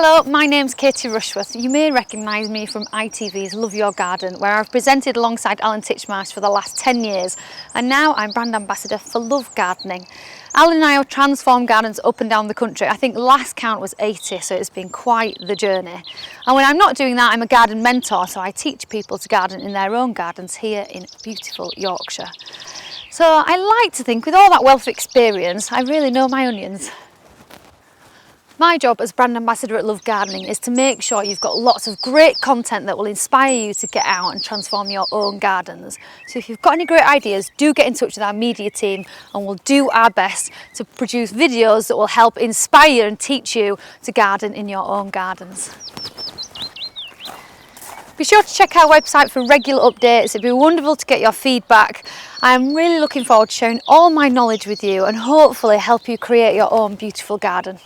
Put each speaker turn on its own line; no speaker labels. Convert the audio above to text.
Hello, my name's Katie Rushworth. You may recognise me from ITVs Love Your Garden, where I've presented alongside Alan Titchmarsh for the last 10 years, and now I'm brand ambassador for Love Gardening. Alan and I have transformed gardens up and down the country. I think last count was 80, so it's been quite the journey. And when I'm not doing that, I'm a garden mentor, so I teach people to garden in their own gardens here in beautiful Yorkshire. So I like to think with all that wealth of experience, I really know my onions. My job as brand ambassador at Love Gardening is to make sure you've got lots of great content that will inspire you to get out and transform your own gardens. So if you've got any great ideas, do get in touch with our media team and we'll do our best to produce videos that will help inspire and teach you to garden in your own gardens. Be sure to check our website for regular updates. It'd be wonderful to get your feedback. I'm really looking forward to sharing all my knowledge with you and hopefully help you create your own beautiful garden.